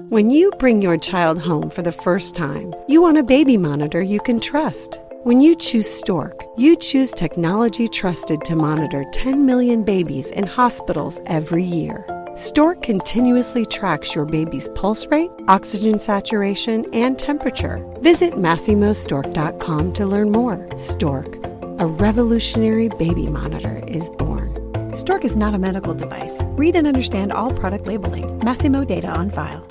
When you bring your child home for the first time, you want a baby monitor you can trust. When you choose Stork, you choose technology trusted to monitor 10 million babies in hospitals every year. Stork continuously tracks your baby's pulse rate, oxygen saturation, and temperature. Visit MassimoStork.com to learn more. Stork, a revolutionary baby monitor, is born. Stork is not a medical device. Read and understand all product labeling. Massimo data on file.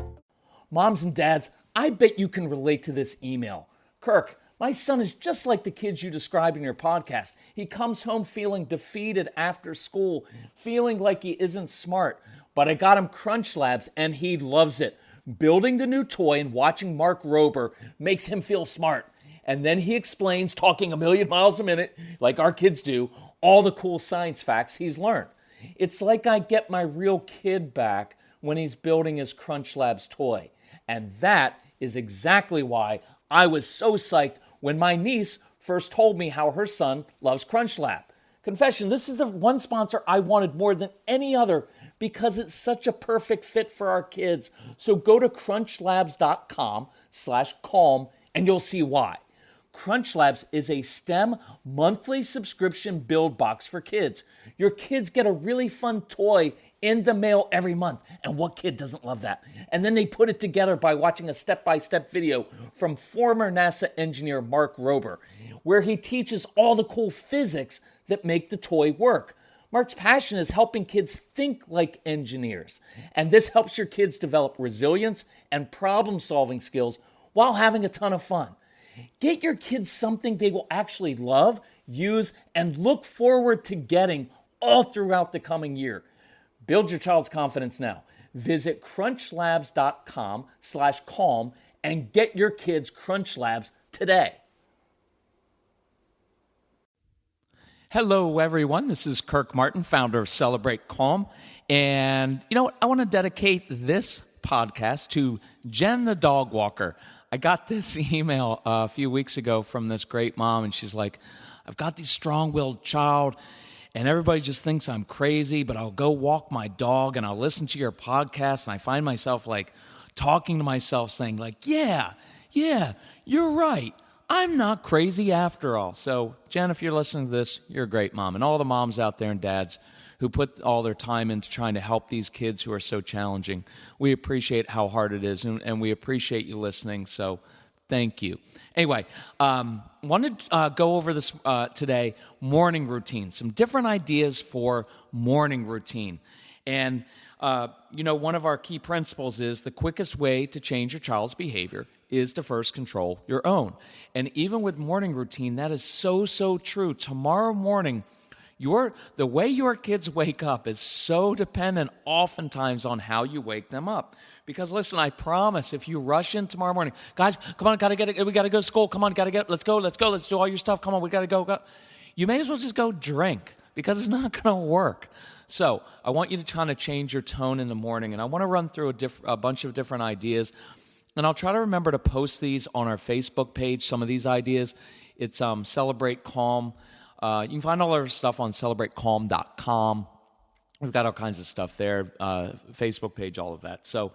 Moms and dads, I bet you can relate to this email. Kirk, my son is just like the kids you described in your podcast. He comes home feeling defeated after school, feeling like he isn't smart. But I got him Crunch Labs and he loves it. Building the new toy and watching Mark Rober makes him feel smart. And then he explains, talking a million miles a minute, like our kids do, all the cool science facts he's learned. It's like I get my real kid back when he's building his Crunch Labs toy. And that is exactly why I was so psyched when my niece first told me how her son loves Crunch Lab. Confession, this is the one sponsor I wanted more than any other because it's such a perfect fit for our kids. So go to crunchlabs.com/calm and you'll see why. Crunch Labs is a STEM monthly subscription build box for kids. Your kids get a really fun toy in the mail every month. And what kid doesn't love that? And then they put it together by watching a step-by-step video from former NASA engineer Mark Rober, where he teaches all the cool physics that make the toy work. Mark's passion is helping kids think like engineers. And this helps your kids develop resilience and problem-solving skills while having a ton of fun. Get your kids something they will actually love, use, and look forward to getting all throughout the coming year. Build your child's confidence now. Visit crunchlabs.com/calm and get your kids Crunch Labs today. Hello, everyone. This is Kirk Martin, founder of Celebrate Calm. And you know what? I want to dedicate this podcast to Jen the dog walker. I got this email a few weeks ago from this great mom, and she's like, I've got this strong-willed child, and everybody just thinks I'm crazy, but I'll go walk my dog, and I'll listen to your podcast, and I find myself, like, talking to myself, saying, like, yeah, you're right. I'm not crazy after all. So, Jen, if you're listening to this, you're a great mom. And all the moms out there and dads who put all their time into trying to help these kids who are so challenging, we appreciate how hard it is, and we appreciate you listening. So thank you. Anyway, wanted to go over this today, morning routine, some different ideas for morning routine. And, one of our key principles is the quickest way to change your child's behavior is to first control your own. And even with morning routine, that is so true. Tomorrow morning, the way your kids wake up is so dependent oftentimes on how you wake them up. Because listen, I promise, if you rush in tomorrow morning, guys, come on, we got to go to school. Come on, let's go, let's do all your stuff. Come on, we got to go. You may as well just go drink because it's not going to work. So I want you to kind of change your tone in the morning, and I want to run through a bunch of different ideas, and I'll try to remember to post these on our Facebook page, some of these ideas. It's Celebrate Calm. You can find all our stuff on celebratecalm.com. We've got all kinds of stuff there, Facebook page, all of that. So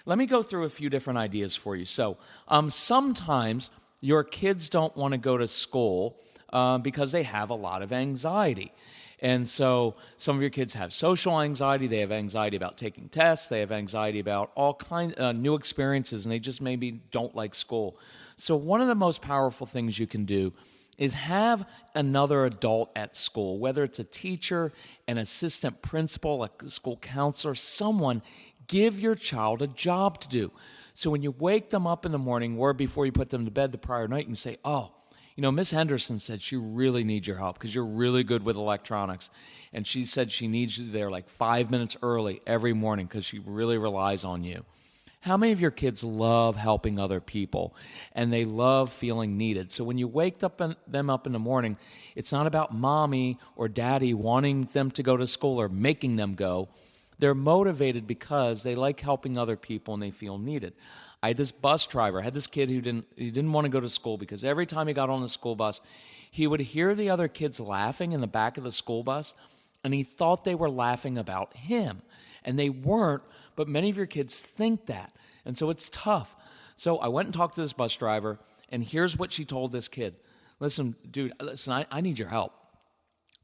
let me go through a few different ideas for you. So sometimes your kids don't want to go to school because they have a lot of anxiety. And so some of your kids have social anxiety. They have anxiety about taking tests. They have anxiety about all kinds of new experiences, and they just maybe don't like school. So one of the most powerful things you can do is have another adult at school, whether it's a teacher, an assistant principal, a school counselor, someone, give your child a job to do. So when you wake them up in the morning or before you put them to bed the prior night, and say, Miss Henderson said she really needs your help because you're really good with electronics. And she said she needs you there like 5 minutes early every morning because she really relies on you. How many of your kids love helping other people and they love feeling needed? So when you wake them up in the morning, it's not about mommy or daddy wanting them to go to school or making them go. They're motivated because they like helping other people and they feel needed. I had this bus driver. I had this kid who didn't want to go to school because every time he got on the school bus, he would hear the other kids laughing in the back of the school bus, and he thought they were laughing about him. And they weren't, but many of your kids think that. And so it's tough. So I went and talked to this bus driver, and here's what she told this kid. Listen, dude, I need your help.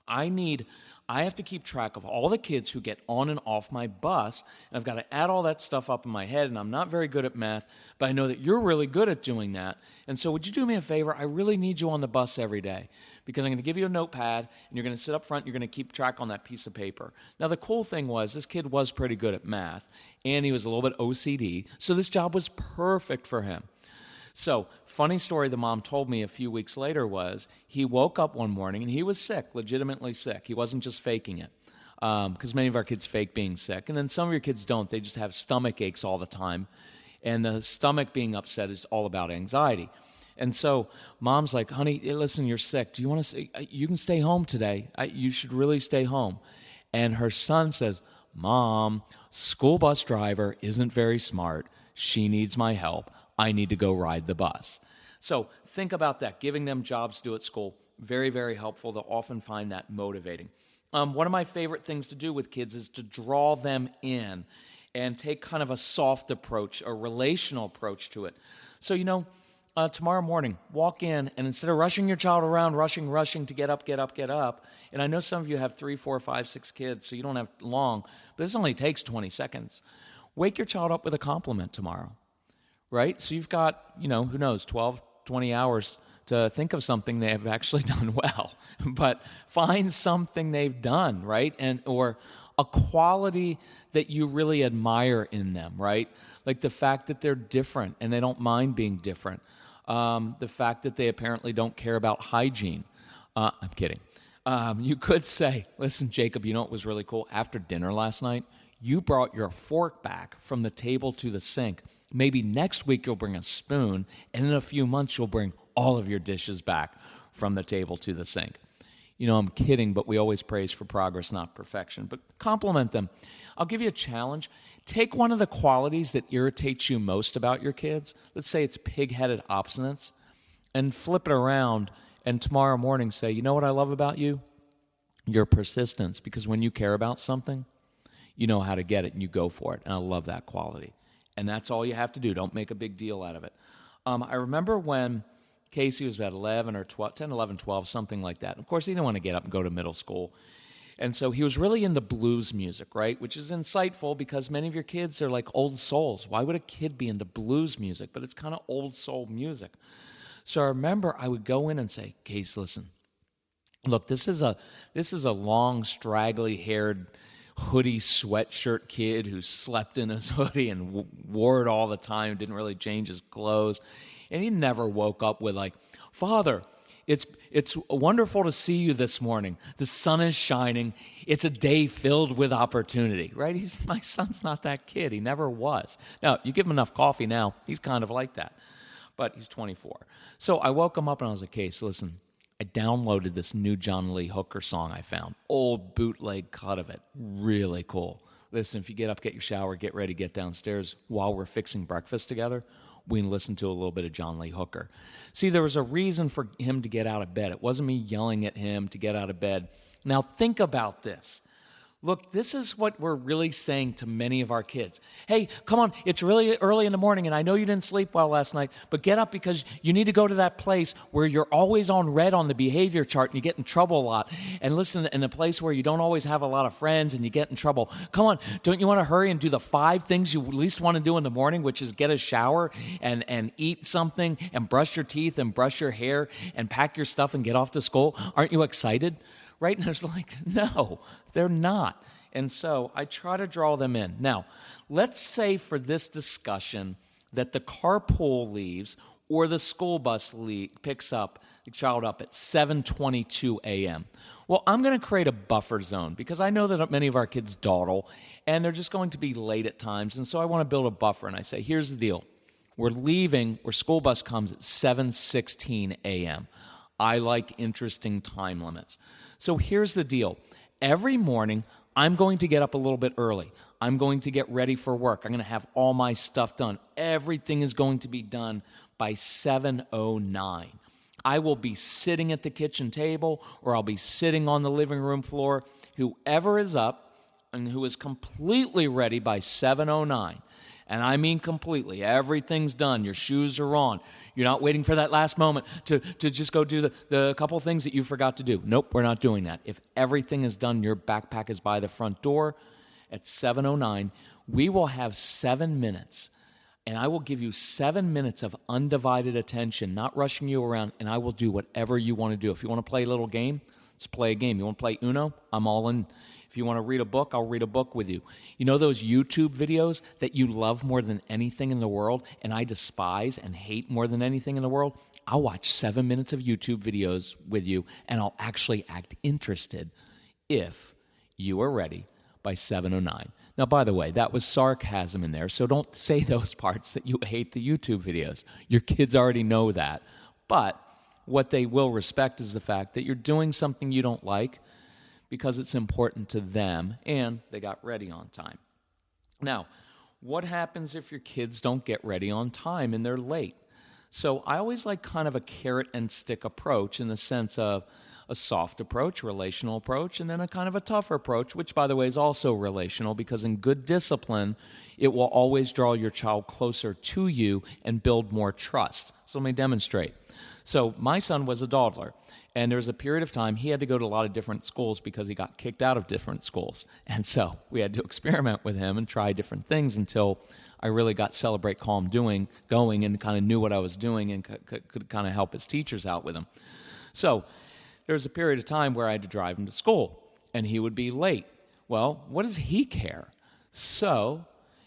I have to keep track of all the kids who get on and off my bus, and I've got to add all that stuff up in my head, and I'm not very good at math, but I know that you're really good at doing that. And so would you do me a favor? I really need you on the bus every day, because I'm going to give you a notepad, and you're going to sit up front, and you're going to keep track on that piece of paper. Now, the cool thing was this kid was pretty good at math, and he was a little bit OCD, so this job was perfect for him. So, funny story the mom told me a few weeks later was he woke up one morning and he was sick, legitimately sick. He wasn't just faking it, because many of our kids fake being sick. And then some of your kids don't. They just have stomach aches all the time. And the stomach being upset is all about anxiety. And so mom's like, honey, listen, you're sick. Do you want to say, you can stay home today. You should really stay home. And her son says, Mom, school bus driver isn't very smart. She needs my help. I need to go ride the bus. So think about that. Giving them jobs to do at school, very, very helpful. They'll often find that motivating. One of my favorite things to do with kids is to draw them in and take kind of a soft approach, a relational approach to it. So, tomorrow morning, walk in, and instead of rushing your child around, rushing to get up, and I know some of you have 3, 4, 5, 6 kids, so you don't have long, but this only takes 20 seconds. Wake your child up with a compliment tomorrow. Right? So you've got, who knows, 12, 20 hours to think of something they have actually done well. But find something they've done, right? Or a quality that you really admire in them, right? Like the fact that they're different and they don't mind being different. The fact that they apparently don't care about hygiene. I'm kidding. You could say, listen, Jacob, you know what was really cool? After dinner last night, you brought your fork back from the table to the sink. Maybe next week you'll bring a spoon, and in a few months you'll bring all of your dishes back from the table to the sink. I'm kidding, but we always praise for progress, not perfection. But compliment them. I'll give you a challenge. Take one of the qualities that irritates you most about your kids. Let's say it's pig-headed obstinance, and flip it around, and tomorrow morning say, you know what I love about you? Your persistence, because when you care about something, you know how to get it, and you go for it, and I love that quality. And that's all you have to do. Don't make a big deal out of it. I remember when Casey was about 11 or 12, 10, 11, 12, something like that. Of course, he didn't want to get up and go to middle school. And so he was really into blues music, right? Which is insightful because many of your kids are like old souls. Why would a kid be into blues music? But it's kind of old soul music. So I remember I would go in and say, Case, listen, look, this is a long, straggly-haired, hoodie sweatshirt kid who slept in his hoodie and wore it all the time, didn't really change his clothes. And he never woke up with like, Father, it's wonderful to see you this morning. The sun is shining. It's a day filled with opportunity, right? My son's not that kid. He never was. Now, you give him enough coffee now, he's kind of like that. But he's 24. So I woke him up and I was like, Case, listen, I downloaded this new John Lee Hooker song I found. Old bootleg cut of it. Really cool. Listen, if you get up, get your shower, get ready, get downstairs while we're fixing breakfast together, we can listen to a little bit of John Lee Hooker. See, there was a reason for him to get out of bed. It wasn't me yelling at him to get out of bed. Now think about this. Look, this is what we're really saying to many of our kids. Hey, come on, it's really early in the morning, and I know you didn't sleep well last night, but get up because you need to go to that place where you're always on red on the behavior chart and you get in trouble a lot. And listen, in a place where you don't always have a lot of friends and you get in trouble. Come on, don't you want to hurry and do the 5 things you least want to do in the morning, which is get a shower and eat something and brush your teeth and brush your hair and pack your stuff and get off to school? Aren't you excited? Right? And it's like, no, they're not. And so I try to draw them in. Now, let's say for this discussion that the carpool leaves or the school bus picks up the child up at 7:22 a.m. Well, I'm going to create a buffer zone because I know that many of our kids dawdle and they're just going to be late at times. And so I want to build a buffer. And I say, here's the deal. We're leaving where school bus comes at 7:16 a.m. I like interesting time limits. So here's the deal. Every morning, I'm going to get up a little bit early. I'm going to get ready for work. I'm going to have all my stuff done. Everything is going to be done by 7:09. I will be sitting at the kitchen table or I'll be sitting on the living room floor. Whoever is up and who is completely ready by 7:09. And I mean completely. Everything's done. Your shoes are on. You're not waiting for that last moment to just go do the couple things that you forgot to do. Nope, we're not doing that. If everything is done, your backpack is by the front door at 7:09, we will have 7 minutes. And I will give you 7 minutes of undivided attention, not rushing you around, and I will do whatever you want to do. If you want to play a little game, let's play a game. You want to play Uno? I'm all in. If you want to read a book, I'll read a book with you. You know those YouTube videos that you love more than anything in the world, and I despise and hate more than anything in the world? I'll watch 7 minutes of YouTube videos with you, and I'll actually act interested if you are ready by 7:09. Now, by the way, that was sarcasm in there, so don't say those parts that you hate the YouTube videos. Your kids already know that. But what they will respect is the fact that you're doing something you don't like because it's important to them, and they got ready on time. Now, what happens if your kids don't get ready on time and they're late? So I always like kind of a carrot and stick approach in the sense of a soft approach, relational approach, and then a kind of a tougher approach, which, by the way, is also relational because in good discipline, it will always draw your child closer to you and build more trust. So let me demonstrate. So my son was a dawdler, and there was a period of time he had to go to a lot of different schools because he got kicked out of different schools. And so we had to experiment with him and try different things until I really got Celebrate Calm going and kind of knew what I was doing and could kind of help his teachers out with him. So there was a period of time where I had to drive him to school, and he would be late. Well, what does he care? So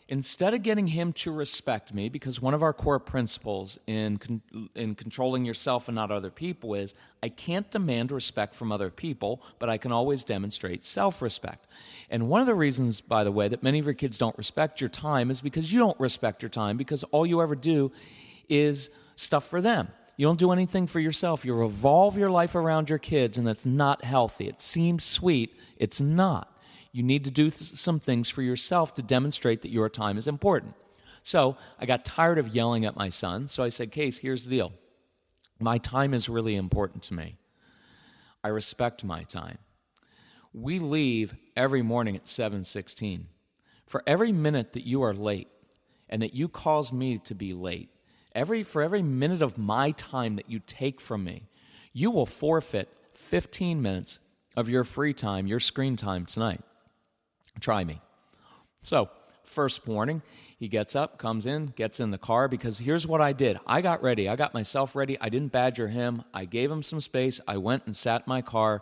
instead of getting him to respect me, because one of our core principles in controlling yourself and not other people is I can't demand respect from other people, but I can always demonstrate self-respect. And one of the reasons, by the way, that many of your kids don't respect your time is because you don't respect your time, because all you ever do is stuff for them. You don't do anything for yourself. You revolve your life around your kids, and that's not healthy. It seems sweet. It's not. You need to do some things for yourself to demonstrate that your time is important. So I got tired of yelling at my son, so I said, Case, here's the deal. My time is really important to me. I respect my time. We leave every morning at 7:16. For every minute that you are late and that you cause me to be late, for every minute of my time that you take from me, you will forfeit 15 minutes of your free time, your screen time tonight. Try me. So, first morning, he gets up, comes in, gets in the car, because here's what I did. I got ready. I got myself ready. I didn't badger him. I gave him some space. I went and sat in my car,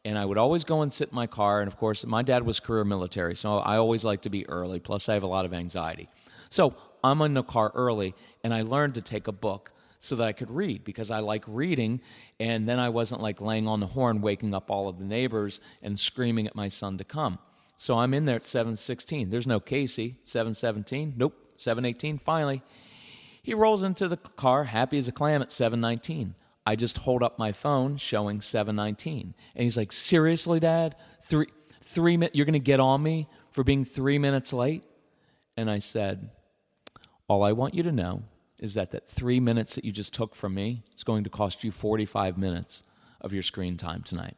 and I would always go and sit in my car. And, of course, my dad was career military, so I always like to be early, plus I have a lot of anxiety. So I'm in the car early, and I learned to take a book so that I could read, because I like reading, and then I wasn't like laying on the horn, waking up all of the neighbors and screaming at my son to come. So I'm in there at 7:16. There's no Casey. 7:17. Nope. 7:18. Finally, he rolls into the car, happy as a clam, at 7:19. I just hold up my phone showing 7:19. And he's like, seriously, Dad? Three minutes? You're going to get on me for being 3 minutes late? And I said, all I want you to know is that 3 minutes that you just took from me is going to cost you 45 minutes of your screen time tonight.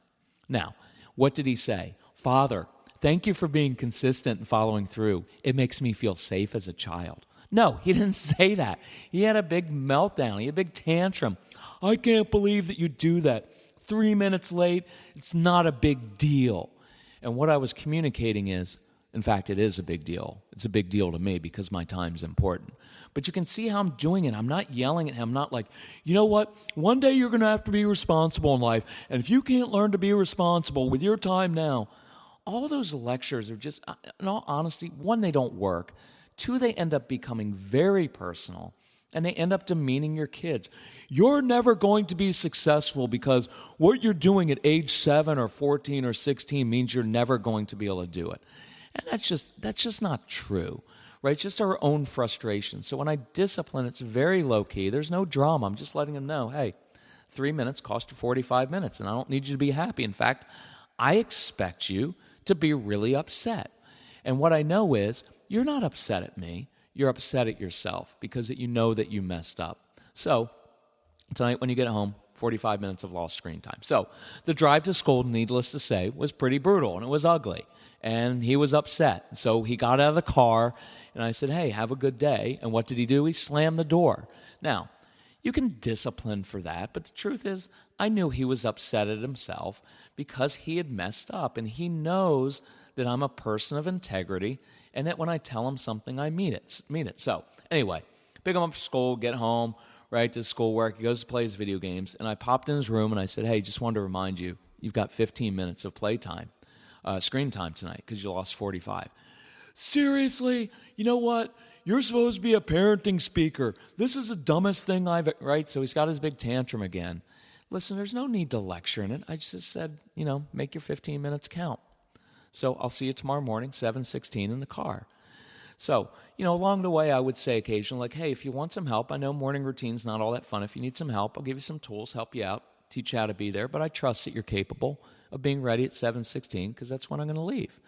Now, what did he say? Father, thank you for being consistent and following through. It makes me feel safe as a child. No, he didn't say that. He had a big meltdown. He had a big tantrum. I can't believe that you do that. 3 minutes late, it's not a big deal. And what I was communicating is, in fact, it is a big deal. It's a big deal to me because my time's important. But you can see how I'm doing it. I'm not yelling at him. I'm not like, you know what? One day you're going to have to be responsible in life. And if you can't learn to be responsible with your time now, all those lectures are just, in all honesty, one, they don't work. Two, they end up becoming very personal, and they end up demeaning your kids. You're never going to be successful because what you're doing at age 7 or 14 or 16 means you're never going to be able to do it. And that's just not true, right? It's just our own frustration. So when I discipline, it's very low-key. There's no drama. I'm just letting them know, hey, 3 minutes cost you 45 minutes, and I don't need you to be happy. In fact, I expect you to be really upset. And what I know is you're not upset at me. You're upset at yourself because you know that you messed up. So tonight when you get home, 45 minutes of lost screen time. So the drive to school, needless to say, was pretty brutal, and it was ugly. and he was upset. So he got out of the car, and I said, hey, have a good day. And what did he do? He slammed the door. Now, you can discipline for that, but the truth is, I knew he was upset at himself because he had messed up, and he knows that I'm a person of integrity, and that when I tell him something, I mean it. So anyway, pick him up from school, get home, right, to schoolwork. He goes to play his video games, and I popped in his room, and I said, hey, just wanted to remind you, you've got 15 minutes of playtime, screen time tonight, because you lost 45. Seriously? You know what? You're supposed to be a parenting speaker. This is the dumbest thing right? So he's got his big tantrum again. Listen, there's no need to lecture in it. I just said, make your 15 minutes count. So I'll see you tomorrow morning, 7:16 in the car. So, along the way, I would say occasionally, like, hey, if you want some help, I know morning routine's not all that fun. If you need some help, I'll give you some tools, help you out, teach you how to be there. But I trust that you're capable of being ready at 7:16 because that's when I'm going to leave.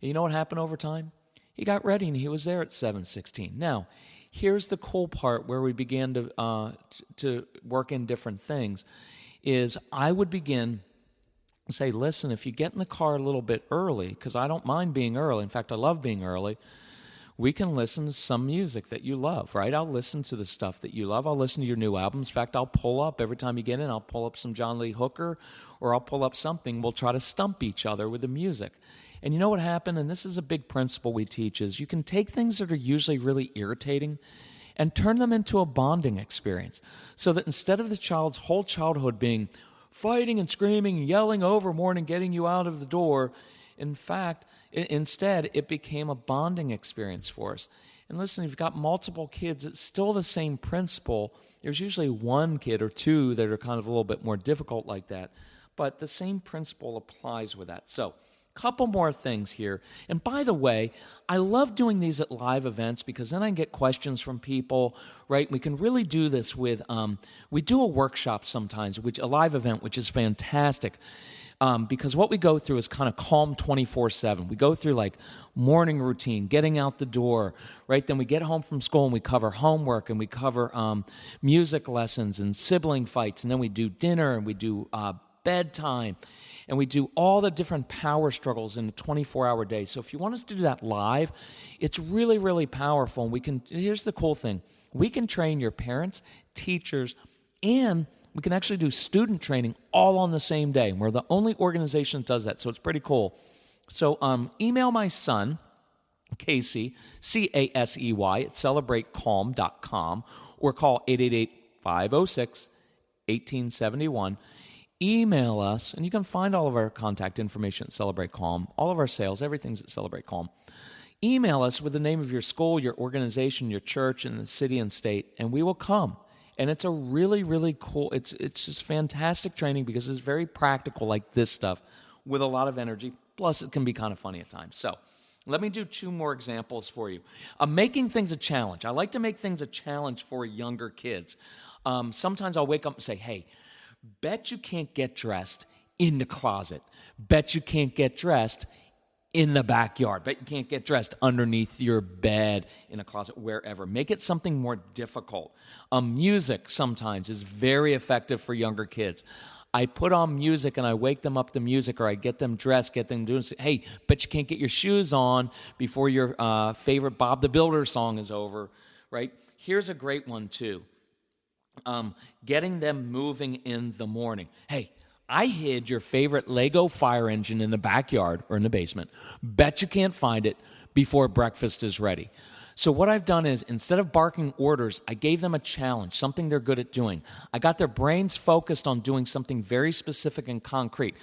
And you know what happened over time? He got ready and he was there at 7:16. Now, here's the cool part where we began to work in different things is I would begin to say, listen, if you get in the car a little bit early, because I don't mind being early. In fact, I love being early. We can listen to some music that you love, right? I'll listen to the stuff that you love. I'll listen to your new albums. In fact, I'll pull up every time you get in, I'll pull up some John Lee Hooker or I'll pull up something. We'll try to stump each other with the music. And you know what happened? And this is a big principle we teach is you can take things that are usually really irritating and turn them into a bonding experience so that instead of the child's whole childhood being fighting and screaming and yelling overboard and getting you out of the door, in fact, instead, it became a bonding experience for us. And listen, if you've got multiple kids, it's still the same principle. There's usually one kid or two that are kind of a little bit more difficult like that, but the same principle applies with that. So, couple more things here. And by the way, I love doing these at live events because then I can get questions from people, right? We can really do this with, we do a workshop sometimes, a live event, which is fantastic. Because what we go through is kind of calm 24/7. We go through like morning routine, getting out the door, right? Then we get home from school and we cover homework and we cover music lessons and sibling fights. And then we do dinner and we do bedtime. And we do all the different power struggles in a 24-hour day. So if you want us to do that live, it's really, really powerful. And here's the cool thing. We can train your parents, teachers, and we can actually do student training all on the same day. We're the only organization that does that, so it's pretty cool. So email my son, Casey, C-A-S-E-Y, at celebratecalm.com, or call 888-506-1871. Email us, and you can find all of our contact information at Celebrate Calm. All of our sales, everything's at Celebrate Calm. Email us with the name of your school, your organization, your church, and the city and state, and we will come. And it's a really, really cool, it's just fantastic training because it's very practical like this stuff with a lot of energy. Plus, it can be kind of funny at times. So let me do two more examples for you. Making things a challenge. I like to make things a challenge for younger kids. Sometimes I'll wake up and say, hey, bet you can't get dressed in the closet. Bet you can't get dressed in the backyard. Bet you can't get dressed underneath your bed, in a closet, wherever. Make it something more difficult. Music sometimes is very effective for younger kids. I put on music and I wake them up to music, or I get them dressed, get them doing, hey, bet you can't get your shoes on before your favorite Bob the Builder song is over, right? Here's a great one too. Getting them moving in the morning. Hey, I hid your favorite Lego fire engine in the backyard or in the basement. Bet you can't find it before breakfast is ready. So what I've done is, instead of barking orders, I gave them a challenge, something they're good at doing. I got their brains focused on doing something very specific and concrete,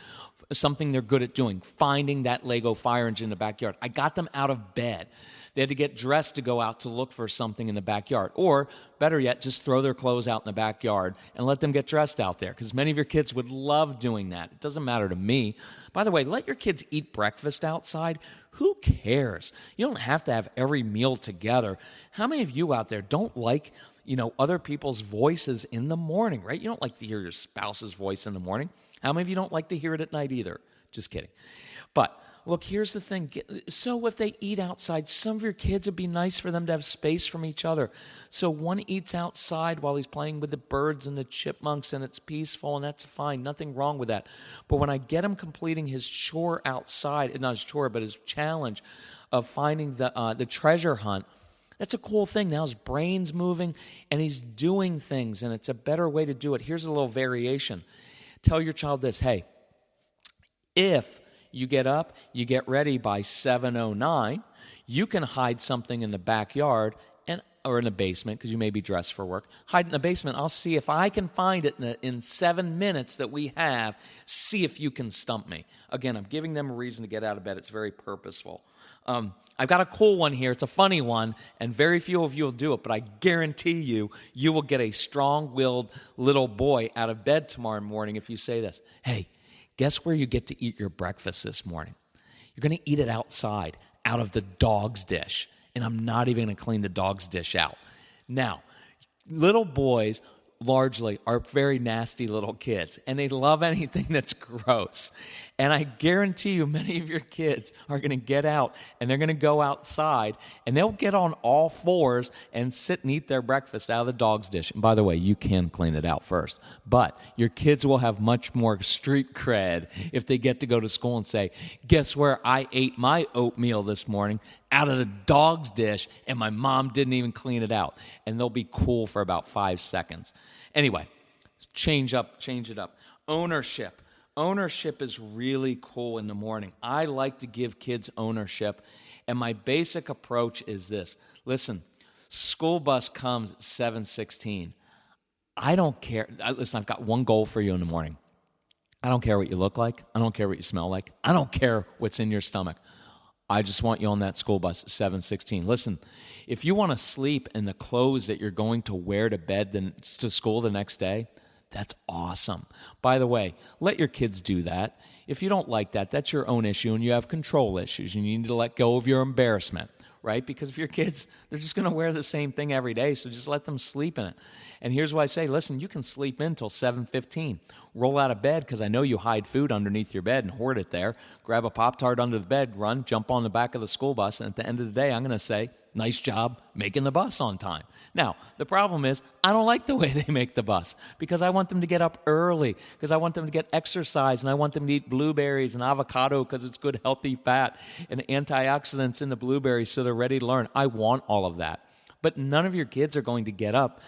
something they're good at doing, finding that Lego fire engine in the backyard. I got them out of bed. They had to get dressed to go out to look for something in the backyard. Or, better yet, just throw their clothes out in the backyard and let them get dressed out there, because many of your kids would love doing that. It doesn't matter to me. By the way, let your kids eat breakfast outside. Who cares? You don't have to have every meal together. How many of you out there don't like, other people's voices in the morning, right? You don't like to hear your spouse's voice in the morning. How many of you don't like to hear it at night either? Just kidding. But Look, here's the thing. So if they eat outside, some of your kids, it'd be nice for them to have space from each other. So one eats outside while he's playing with the birds and the chipmunks, and it's peaceful, and that's fine. Nothing wrong with that. But when I get him completing his chore outside, not his chore, but his challenge of finding the treasure hunt, that's a cool thing. Now his brain's moving, and he's doing things, and it's a better way to do it. Here's a little variation. Tell your child this, hey, if you get up, you get ready by 7:09, you can hide something in the backyard or in the basement, because you may be dressed for work. Hide in the basement. I'll see if I can find it in 7 minutes that we have. See if you can stump me. Again, I'm giving them a reason to get out of bed. It's very purposeful. I've got a cool one here. It's a funny one, and very few of you will do it, but I guarantee you will get a strong-willed little boy out of bed tomorrow morning if you say this. Hey, guess where you get to eat your breakfast this morning? You're going to eat it outside, out of the dog's dish. And I'm not even going to clean the dog's dish out. Now, little boys largely are very nasty little kids, and they love anything that's gross. And I guarantee you many of your kids are going to get out, and they're going to go outside, and they'll get on all fours and sit and eat their breakfast out of the dog's dish. And by the way, you can clean it out first. But your kids will have much more street cred if they get to go to school and say, guess where I ate my oatmeal this morning? Out of the dog's dish, and my mom didn't even clean it out. And they'll be cool for about 5 seconds. Anyway, change it up. Ownership. Ownership is really cool in the morning. I like to give kids ownership, and my basic approach is this. Listen, school bus comes at 7:16. I don't care. Listen, I've got one goal for you in the morning. I don't care what you look like. I don't care what you smell like. I don't care what's in your stomach. I just want you on that school bus at 7:16. Listen, if you want to sleep in the clothes that you're going to wear to bed to school the next day, that's awesome. By the way, let your kids do that. If you don't like that, that's your own issue, and you have control issues, and you need to let go of your embarrassment, right? Because if your kids, they're just going to wear the same thing every day, so just let them sleep in it. And here's what I say. Listen, you can sleep in until 7:15. Roll out of bed, because I know you hide food underneath your bed and hoard it there. Grab a Pop-Tart under the bed, run, jump on the back of the school bus, and at the end of the day, I'm going to say, nice job making the bus on time. Now, the problem is I don't like the way they make the bus, because I want them to get up early, because I want them to get exercise, and I want them to eat blueberries and avocado because it's good, healthy fat and antioxidants in the blueberries so they're ready to learn. I want all of that. But none of your kids are going to get up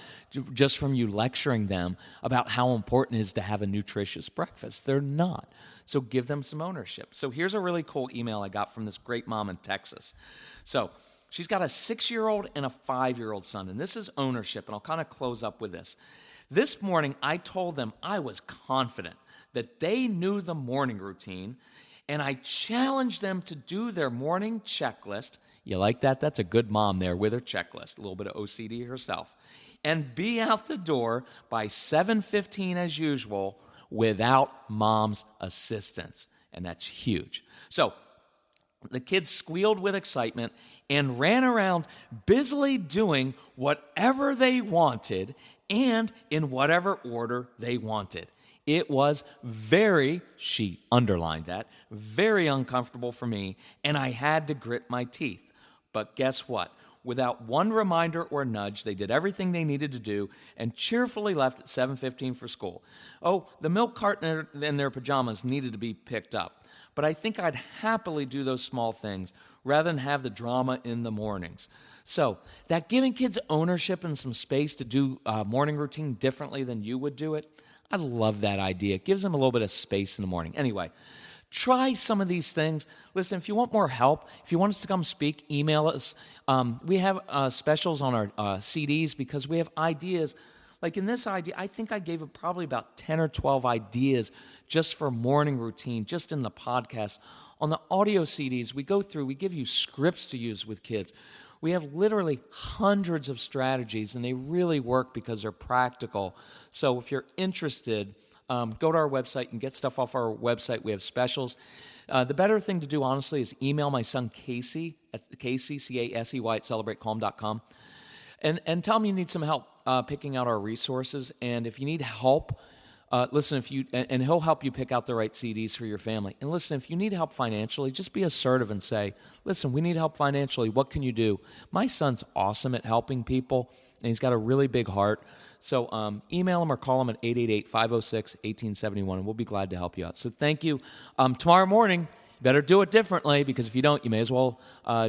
just from you lecturing them about how important it is to have a nutritious breakfast. They're not. So give them some ownership. So here's a really cool email I got from this great mom in Texas. So she's got a 6-year-old and a 5-year-old son, and this is ownership, and I'll kind of close up with this. This morning, I told them I was confident that they knew the morning routine, and I challenged them to do their morning checklist. You like that? That's a good mom there with her checklist, a little bit of OCD herself. And be out the door by 7:15 as usual without mom's assistance. And that's huge. So the kids squealed with excitement and ran around busily doing whatever they wanted and in whatever order they wanted. It was she underlined that, very uncomfortable for me, and I had to grit my teeth. But guess what? Without one reminder or nudge, they did everything they needed to do and cheerfully left at 7:15 for school. Oh, the milk carton and their pajamas needed to be picked up. But I think I'd happily do those small things rather than have the drama in the mornings. So that giving kids ownership and some space to do morning routine differently than you would do it, I love that idea. It gives them a little bit of space in the morning. Anyway, try some of these things. Listen, if you want more help, if you want us to come speak, email us. We have specials on our CDs because we have ideas. Like in this idea, I think I gave it probably about 10 or 12 ideas just for morning routine, just in the podcast. On the audio CDs, we go through, we give you scripts to use with kids. We have literally hundreds of strategies, and they really work because they're practical. So if you're interested, go to our website and get stuff off our website. We have specials. The better thing to do, honestly, is email my son Casey, C-A-S-E-Y, at celebratecalm.com, and tell him you need some help picking out our resources. And if you need help Listen, if you and he'll help you pick out the right CDs for your family. And listen, if you need help financially, just be assertive and say, listen, we need help financially. What can you do? My son's awesome at helping people, and he's got a really big heart. So email him or call him at 888-506-1871, and we'll be glad to help you out. So thank you. Tomorrow morning, you better do it differently, because if you don't, you may as well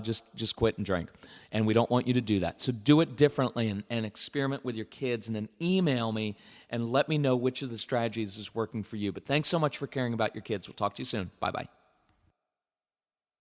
just quit and drink. And we don't want you to do that. So do it differently and experiment with your kids, and then email me and let me know which of the strategies is working for you. But thanks so much for caring about your kids. We'll talk to you soon. Bye-bye.